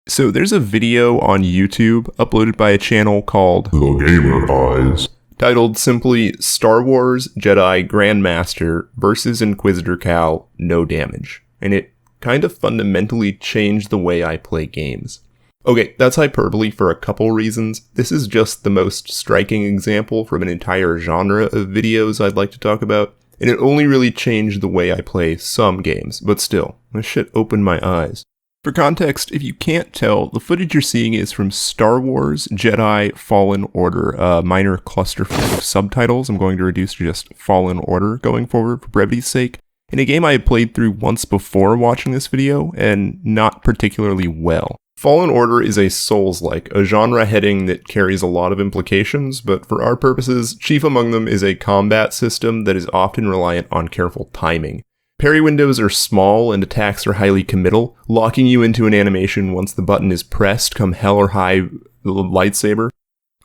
So there's a video on YouTube uploaded by a channel called The Gamer Eyes, titled simply Star Wars Jedi Grandmaster versus Inquisitor Cal, no damage. And it kind of fundamentally changed the way I play games. Okay, that's hyperbole for a couple reasons. This is just the most striking example from an entire genre of videos I'd like to talk about. And it only really changed the way I play some games, but still, this shit opened my eyes. For context, if you can't tell, the footage you're seeing is from Star Wars Jedi Fallen Order, minor clusterfuck of subtitles. I'm going to reduce to just Fallen Order going forward for brevity's sake. In a game I had played through once before watching this video, and not particularly well. Fallen Order is a Souls-like, a genre heading that carries a lot of implications, but for our purposes, chief among them is a combat system that is often reliant on careful timing. Parry windows are small and attacks are highly committal, locking you into an animation once the button is pressed, come hell or high lightsaber.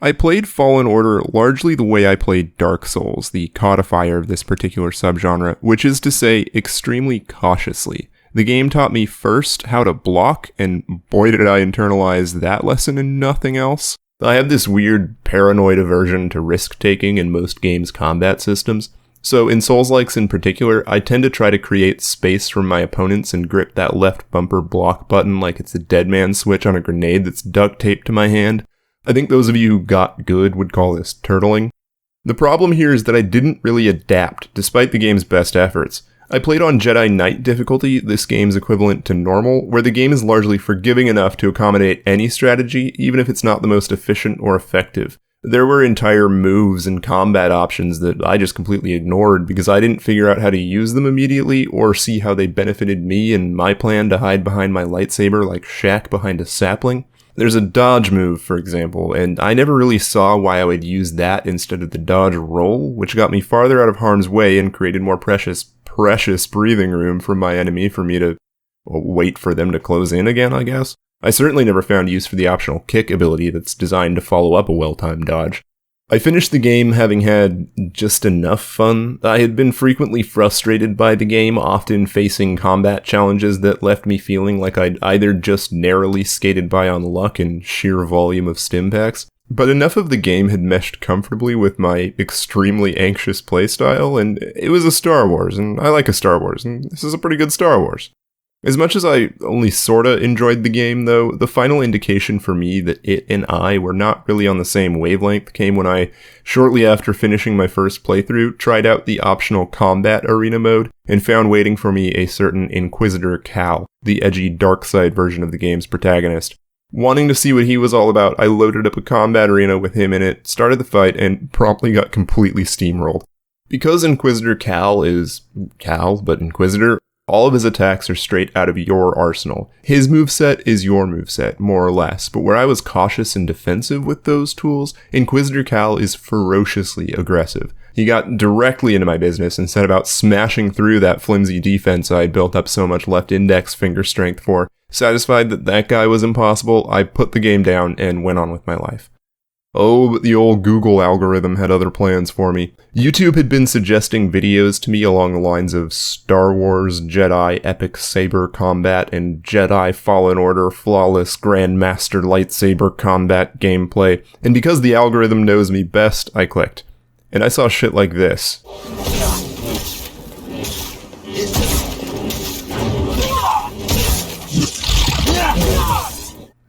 I played Fallen Order largely the way I played Dark Souls, the codifier of this particular subgenre, which is to say, extremely cautiously. The game taught me first how to block, and boy did I internalize that lesson and nothing else. I have this weird paranoid aversion to risk-taking in most games' combat systems. So in Souls-likes in particular, I tend to try to create space from my opponents and grip that left bumper block button like it's a dead man switch on a grenade that's duct taped to my hand. I think those of you who got good would call this turtling. The problem here is that I didn't really adapt, despite the game's best efforts. I played on Jedi Knight difficulty, this game's equivalent to normal, where the game is largely forgiving enough to accommodate any strategy, even if it's not the most efficient or effective. There were entire moves and combat options that I just completely ignored because I didn't figure out how to use them immediately or see how they benefited me and my plan to hide behind my lightsaber like Shaq behind a sapling. There's a dodge move, for example, and I never really saw why I would use that instead of the dodge roll, which got me farther out of harm's way and created more precious breathing room for my enemy for me to wait for them to close in again, I guess. I certainly never found use for the optional kick ability that's designed to follow up a well-timed dodge. I finished the game having had just enough fun. I had been frequently frustrated by the game, often facing combat challenges that left me feeling like I'd either just narrowly skated by on luck and sheer volume of stim packs, but enough of the game had meshed comfortably with my extremely anxious playstyle, and it was a Star Wars, and I like a Star Wars, and this is a pretty good Star Wars. As much as I only sorta enjoyed the game, though, the final indication for me that it and I were not really on the same wavelength came when I, shortly after finishing my first playthrough, tried out the optional combat arena mode and found waiting for me a certain Inquisitor Cal, the edgy dark side version of the game's protagonist. Wanting to see what he was all about, I loaded up a combat arena with him in it, started the fight, and promptly got completely steamrolled. Because Inquisitor Cal is Cal, but Inquisitor, all of his attacks are straight out of your arsenal. His moveset is your moveset, more or less, but where I was cautious and defensive with those tools, Inquisitor Cal is ferociously aggressive. He got directly into my business and set about smashing through that flimsy defense I had built up so much left index finger strength for. Satisfied that that guy was impossible, I put the game down and went on with my life. Oh, but the old Google algorithm had other plans for me. YouTube had been suggesting videos to me along the lines of Star Wars Jedi Epic Saber Combat and Jedi Fallen Order Flawless Grandmaster Lightsaber Combat gameplay, and because the algorithm knows me best, I clicked. And I saw shit like this.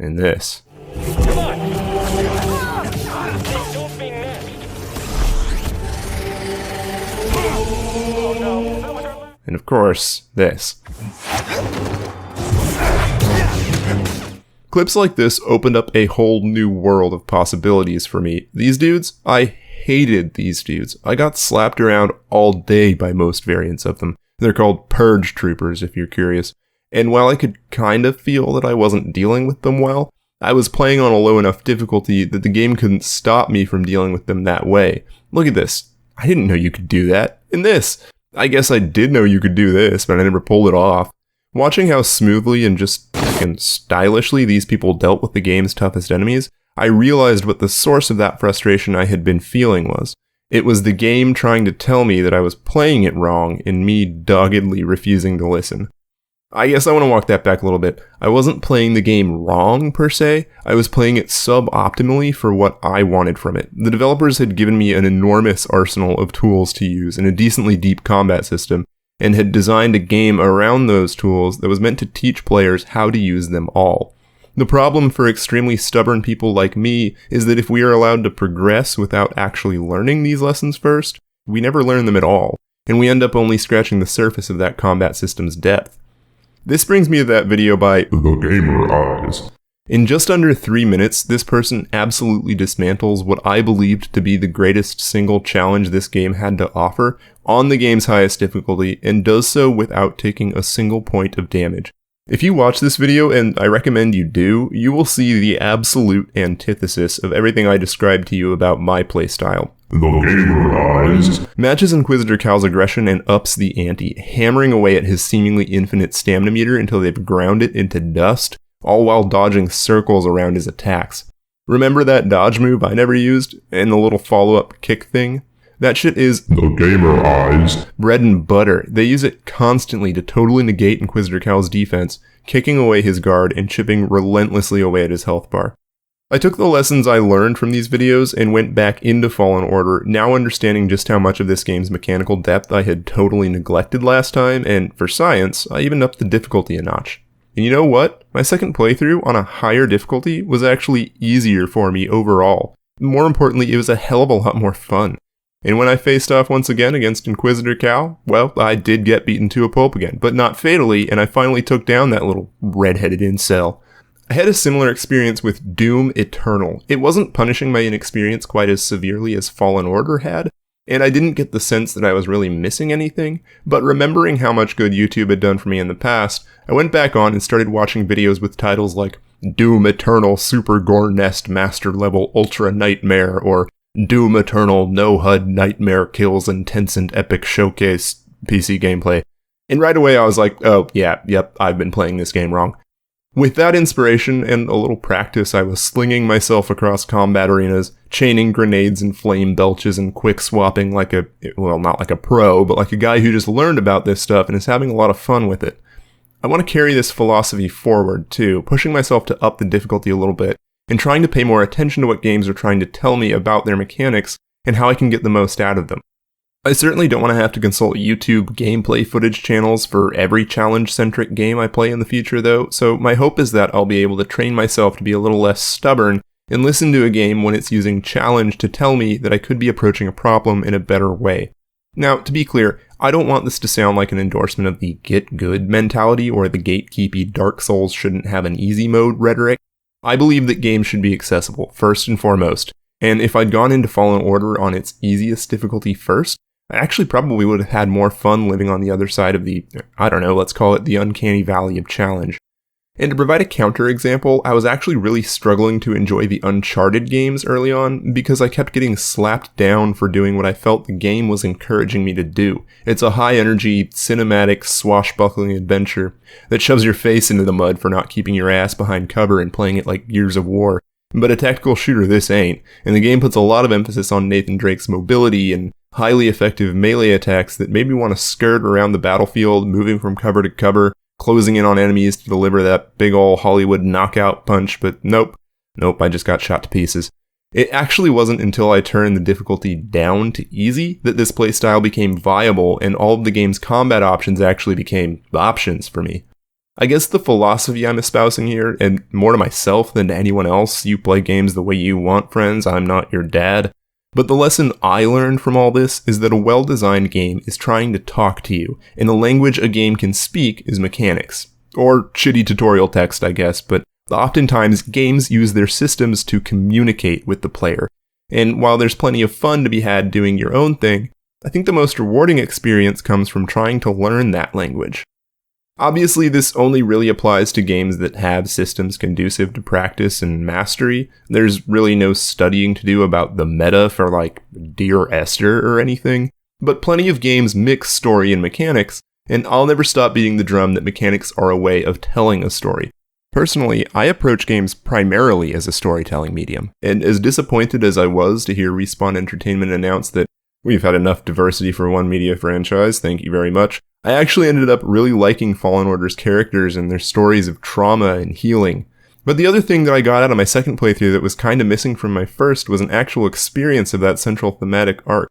And this. And of course, this. Clips like this opened up a whole new world of possibilities for me. These dudes, I hated these dudes. I got slapped around all day by most variants of them. They're called Purge Troopers, if you're curious. And while I could kind of feel that I wasn't dealing with them well, I was playing on a low enough difficulty that the game couldn't stop me from dealing with them that way. Look at this. I didn't know you could do that. And this. I guess I did know you could do this, but I never pulled it off. Watching how smoothly and just fucking stylishly these people dealt with the game's toughest enemies, I realized what the source of that frustration I had been feeling was. It was the game trying to tell me that I was playing it wrong and me doggedly refusing to listen. I guess I want to walk that back a little bit. I wasn't playing the game wrong, per se. I was playing it suboptimally for what I wanted from it. The developers had given me an enormous arsenal of tools to use and a decently deep combat system, and had designed a game around those tools that was meant to teach players how to use them all. The problem for extremely stubborn people like me is that if we are allowed to progress without actually learning these lessons first, we never learn them at all, and we end up only scratching the surface of that combat system's depth. This brings me to that video by The Gamer Eyes. In just under 3 minutes, this person absolutely dismantles what I believed to be the greatest single challenge this game had to offer on the game's highest difficulty, and does so without taking a single point of damage. If you watch this video, and I recommend you do, you will see the absolute antithesis of everything I described to you about my playstyle. The Gamer Eyes matches Inquisitor Cal's aggression and ups the ante, hammering away at his seemingly infinite stamina meter until they've ground it into dust, all while dodging circles around his attacks. Remember that dodge move I never used, and the little follow-up kick thing? That shit is The Gamer Eyes bread and butter. They use it constantly to totally negate Inquisitor Cal's defense, kicking away his guard and chipping relentlessly away at his health bar. I took the lessons I learned from these videos and went back into Fallen Order, now understanding just how much of this game's mechanical depth I had totally neglected last time, and for science, I even upped the difficulty a notch. And you know what? My second playthrough on a higher difficulty was actually easier for me overall. More importantly, it was a hell of a lot more fun. And when I faced off once again against Inquisitor Cal, well, I did get beaten to a pulp again, but not fatally, and I finally took down that little red-headed incel. I had a similar experience with Doom Eternal. It wasn't punishing my inexperience quite as severely as Fallen Order had, and I didn't get the sense that I was really missing anything, but remembering how much good YouTube had done for me in the past, I went back on and started watching videos with titles like Doom Eternal Super Gore Nest Master Level Ultra Nightmare, or Doom Eternal No HUD Nightmare Kills Intense and Epic Showcase PC Gameplay. And right away I was like, oh yeah, yep, I've been playing this game wrong. With that inspiration and a little practice, I was slinging myself across combat arenas, chaining grenades and flame belches and quick swapping like not like a pro, but like a guy who just learned about this stuff and is having a lot of fun with it. I want to carry this philosophy forward too, pushing myself to up the difficulty a little bit, and trying to pay more attention to what games are trying to tell me about their mechanics and how I can get the most out of them. I certainly don't want to have to consult YouTube gameplay footage channels for every challenge-centric game I play in the future though, so my hope is that I'll be able to train myself to be a little less stubborn and listen to a game when it's using challenge to tell me that I could be approaching a problem in a better way. Now, to be clear, I don't want this to sound like an endorsement of the get good mentality or the gatekeepy Dark Souls shouldn't have an easy mode rhetoric. I believe that games should be accessible, first and foremost, and if I'd gone into Fallen Order on its easiest difficulty first, I actually probably would have had more fun living on the other side of the, let's call it the uncanny valley of challenge. And to provide a counterexample, I was actually really struggling to enjoy the Uncharted games early on because I kept getting slapped down for doing what I felt the game was encouraging me to do. It's a high-energy, cinematic, swashbuckling adventure that shoves your face into the mud for not keeping your ass behind cover and playing it like Gears of War. But a tactical shooter this ain't, and the game puts a lot of emphasis on Nathan Drake's mobility and highly effective melee attacks that made me want to skirt around the battlefield, moving from cover to cover, closing in on enemies to deliver that big ol' Hollywood knockout punch, but nope, I just got shot to pieces. It actually wasn't until I turned the difficulty down to easy that this playstyle became viable and all of the game's combat options actually became options for me. I guess the philosophy I'm espousing here, and more to myself than to anyone else, you play games the way you want, friends, I'm not your dad. But the lesson I learned from all this is that a well-designed game is trying to talk to you, and the language a game can speak is mechanics. Or shitty tutorial text, I guess, but oftentimes games use their systems to communicate with the player. And while there's plenty of fun to be had doing your own thing, I think the most rewarding experience comes from trying to learn that language. Obviously, this only really applies to games that have systems conducive to practice and mastery. There's really no studying to do about the meta for like Dear Esther or anything, but plenty of games mix story and mechanics, and I'll never stop beating the drum that mechanics are a way of telling a story. Personally, I approach games primarily as a storytelling medium, and as disappointed as I was to hear Respawn Entertainment announce that we've had enough diversity for one media franchise, thank you very much, I actually ended up really liking Fallen Order's characters and their stories of trauma and healing. But the other thing that I got out of my second playthrough that was kinda missing from my first was an actual experience of that central thematic arc.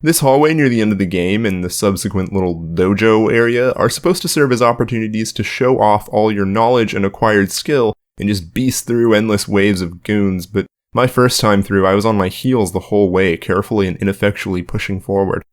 This hallway near the end of the game and the subsequent little dojo area are supposed to serve as opportunities to show off all your knowledge and acquired skill and just beast through endless waves of goons, but my first time through I was on my heels the whole way, carefully and ineffectually pushing forward.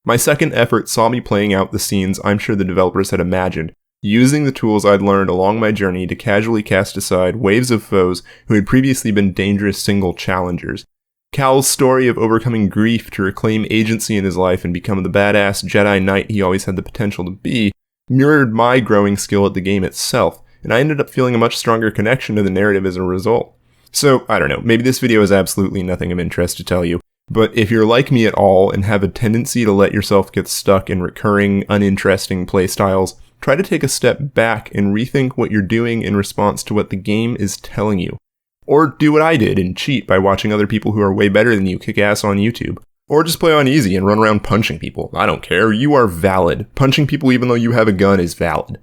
My second effort saw me playing out the scenes I'm sure the developers had imagined, using the tools I'd learned along my journey to casually cast aside waves of foes who had previously been dangerous single challengers. Cal's story of overcoming grief to reclaim agency in his life and become the badass Jedi Knight he always had the potential to be mirrored my growing skill at the game itself, and I ended up feeling a much stronger connection to the narrative as a result. So, I don't know, maybe this video is absolutely nothing of interest to tell you, but if you're like me at all and have a tendency to let yourself get stuck in recurring, uninteresting playstyles, try to take a step back and rethink what you're doing in response to what the game is telling you. Or do what I did and cheat by watching other people who are way better than you kick ass on YouTube. Or just play on easy and run around punching people. I don't care, you are valid. Punching people even though you have a gun is valid.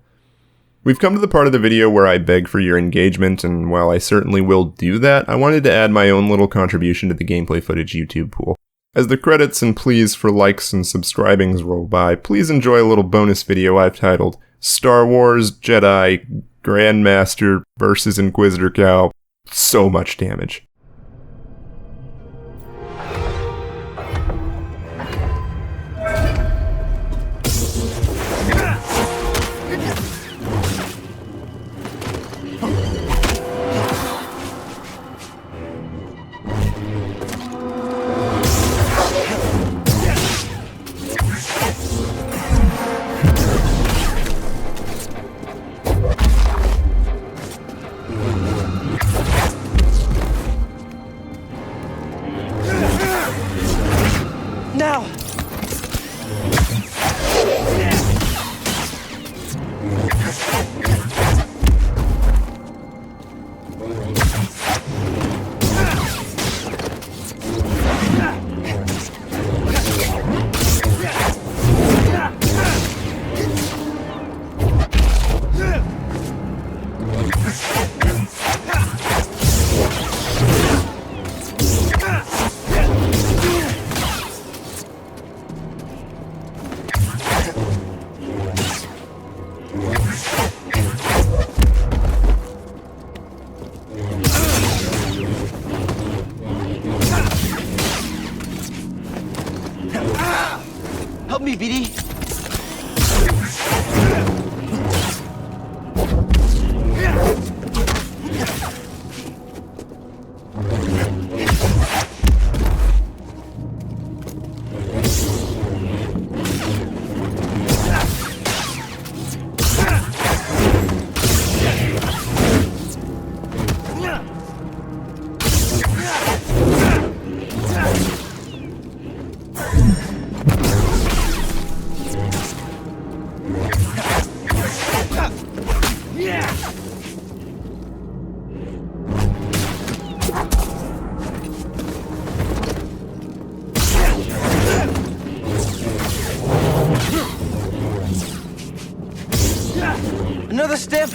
We've come to the part of the video where I beg for your engagement, and while I certainly will do that, I wanted to add my own little contribution to the gameplay footage YouTube pool. As the credits and pleas for likes and subscribings roll by, please enjoy a little bonus video I've titled Star Wars Jedi Grandmaster vs. Inquisitor Cal. So much damage. Now! Help me, BD. Another step.